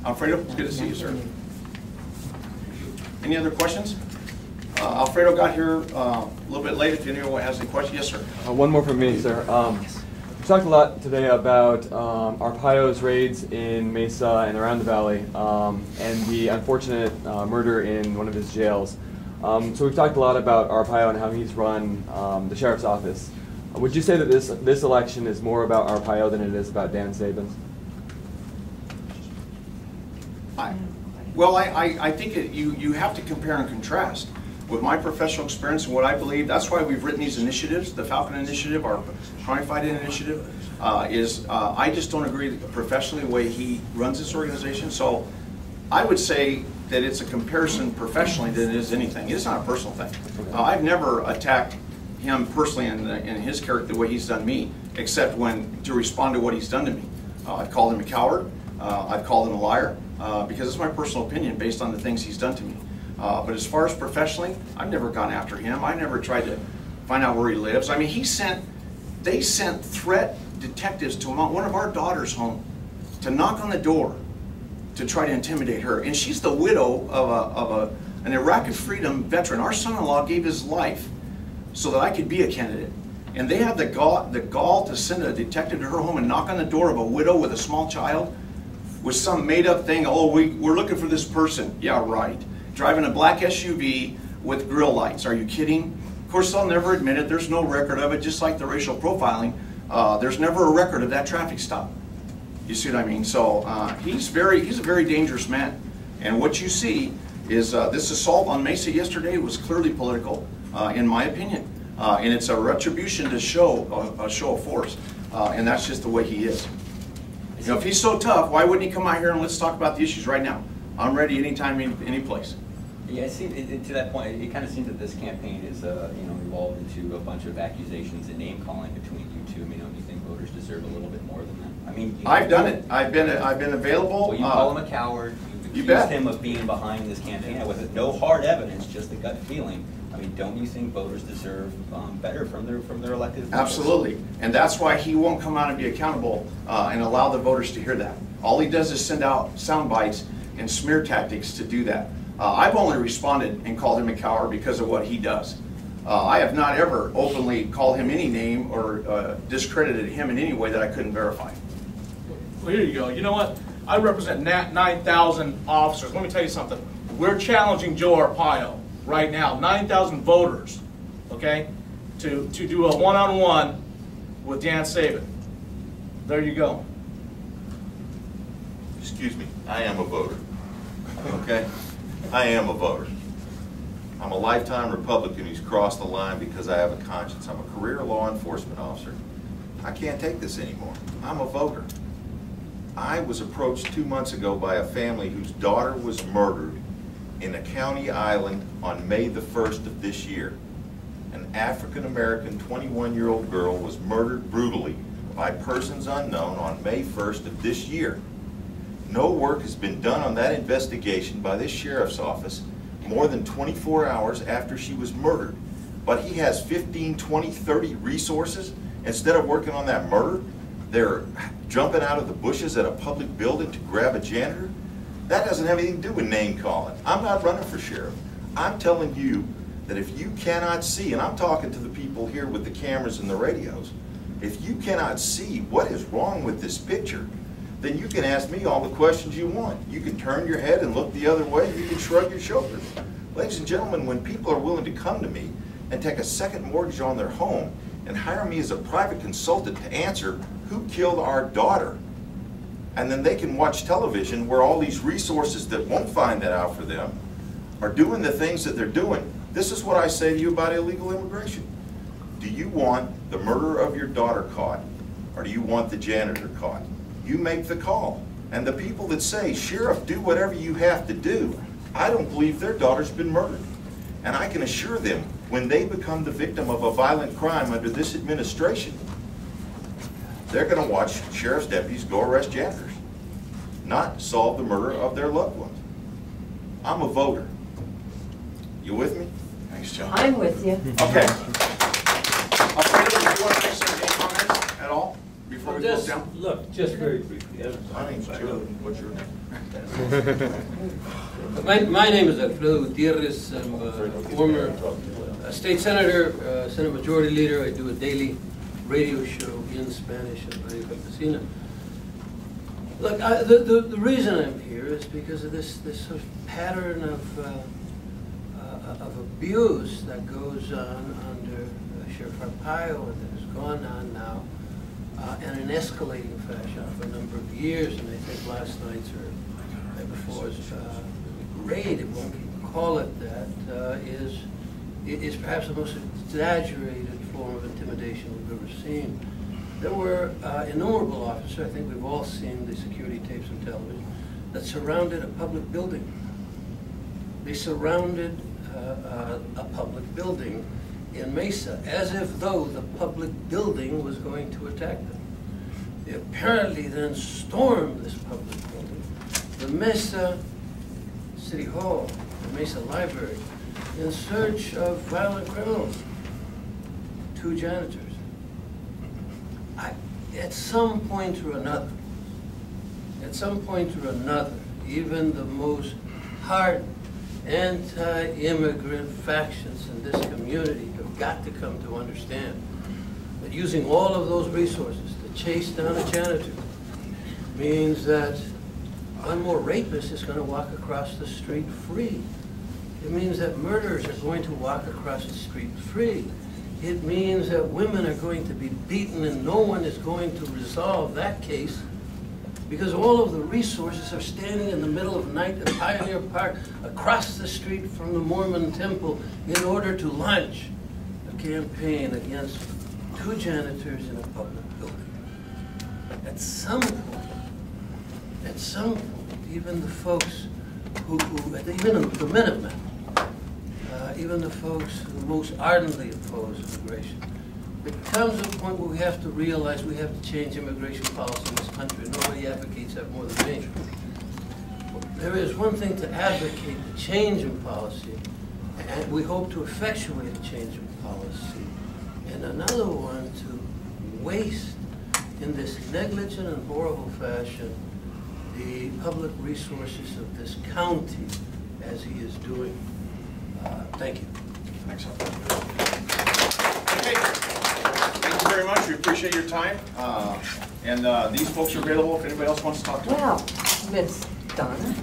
Alfredo, it's good to see you, sir. Any other questions? Alfredo got here a little bit late. If anyone has any questions, yes, sir. One more from me, sir. We talked a lot today about Arpaio's raids in Mesa and around the valley, and the unfortunate murder in one of his jails. So we've talked a lot about Arpaio and how he's run the sheriff's office. Would you say that this election is more about Arpaio than it is about Dan Saban? I think you have to compare and contrast. With my professional experience and what I believe, that's why we've written these initiatives, the Falcon Initiative, our Crime Fighting Initiative, I just don't agree professionally the way he runs this organization. So I would say that it's a comparison professionally than it is anything. It's not a personal thing. I've never attacked him personally in his character the way he's done me, except to respond to what he's done to me. I've called him a coward. I've called him a liar because it's my personal opinion based on the things he's done to me. But as far as professionally, I've never gone after him. I never tried to find out where he lives. I mean, they sent threat detectives to one of our daughters' home to knock on the door to try to intimidate her. And she's the widow of an Iraqi freedom veteran. Our son-in-law gave his life so that I could be a candidate. And they had the gall to send a detective to her home and knock on the door of a widow with a small child with some made-up thing. Oh, we're looking for this person. Yeah, right. Driving a black SUV with grill lights. Are you kidding? Of course, they'll never admit it. There's no record of it, just like the racial profiling. There's never a record of that traffic stop. You see what I mean? So he's a very dangerous man. And what you see is this assault on Mesa yesterday was clearly political, in my opinion. And it's a retribution to show a show of force. And that's just the way he is. You know, if he's so tough, why wouldn't he come out here and let's talk about the issues right now? I'm ready anytime, any place. Yeah, to that point, it kind of seems that this campaign is, evolved into a bunch of accusations and name calling between you two. I mean, don't you think voters deserve a little bit more than that? I mean, I've done it. I've been available. Well, you call him a coward. You accused him of being behind this campaign with no hard evidence, just a gut feeling. I mean, don't you think voters deserve better from their elected officials? Absolutely, and that's why he won't come out and be accountable and allow the voters to hear that. All he does is send out sound bites and smear tactics to do that. I've only responded and called him a coward because of what he does. I have not ever openly called him any name or discredited him in any way that I couldn't verify. Well, here you go. You know what? I represent 9,000 officers. Let me tell you something. We're challenging Joe Arpaio right now, 9,000 voters, okay, to do a one-on-one with Dan Saban. There you go. Excuse me, I am a voter, okay? I am a voter. I'm a lifetime Republican who's crossed the line because I have a conscience. I'm a career law enforcement officer. I can't take this anymore. I'm a voter. I was approached 2 months ago by a family whose daughter was murdered in a county island on May the 1st of this year. An African-American 21-year-old girl was murdered brutally by persons unknown on May 1st of this year. No work has been done on that investigation by this sheriff's office more than 24 hours after she was murdered. But he has 15, 20, 30 resources. Instead of working on that murder, they're jumping out of the bushes at a public building to grab a janitor. That doesn't have anything to do with name calling. I'm not running for sheriff. I'm telling you that if you cannot see, and I'm talking to the people here with the cameras and the radios, if you cannot see what is wrong with this picture, then you can ask me all the questions you want. You can turn your head and look the other way. You can shrug your shoulders. Ladies and gentlemen, when people are willing to come to me and take a second mortgage on their home and hire me as a private consultant to answer who killed our daughter, and then they can watch television where all these resources that won't find that out for them are doing the things that they're doing, this is what I say to you about illegal immigration. Do you want the murderer of your daughter caught, or do you want the janitor caught? You make the call. And the people that say, Sheriff, do whatever you have to do, I don't believe their daughter's been murdered. And I can assure them, when they become the victim of a violent crime under this administration, they're going to watch sheriff's deputies go arrest janitors, not solve the murder of their loved ones. I'm a voter. You with me? Thanks, Joe. I'm with you. Okay. Alfredo, do you want to make some comments at all? before we close down? Look, just very briefly. My name's Joe. What's your name? My name is Alfredo Gutierrez. I'm a former state senator, Senate Majority Leader. I do a daily radio show in Spanish on Radio Campesina. Look, the reason I'm here is because of this sort of pattern of abuse that goes on under Sheriff Arpaio and that has gone on now in an escalating fashion for a number of years. And I think last night's or night before's raid, if one can call it that, is perhaps the most exaggerated form of intimidation we've ever seen. There were innumerable officers, I think we've all seen the security tapes on television, that surrounded a public building. They surrounded a public building in Mesa, as if though the public building was going to attack them. They apparently then stormed this public building, the Mesa City Hall, the Mesa Library, in search of violent criminals, 2 janitors. At some point or another, even the most hard anti-immigrant factions in this community have got to come to understand that using all of those resources to chase down a janitor means that one more rapist is going to walk across the street free. It means that murderers are going to walk across the street free. It means that women are going to be beaten and no one is going to resolve that case because all of the resources are standing in the middle of night in Pioneer Park across the street from the Mormon temple in order to launch a campaign against 2 janitors in a public building. At some point, even the folks even the Minutemen, even the folks who most ardently oppose immigration, there comes a point where we have to realize we have to change immigration policy in this country. Nobody advocates that more than me. There is one thing to advocate the change in policy, and we hope to effectuate a change in policy, and another one to waste in this negligent and horrible fashion the public resources of this county as he is doing. Thank you. Thanks. Okay. Thank you very much. We appreciate your time. And these folks are available if anybody else wants to talk to them. Now, Miss Donna.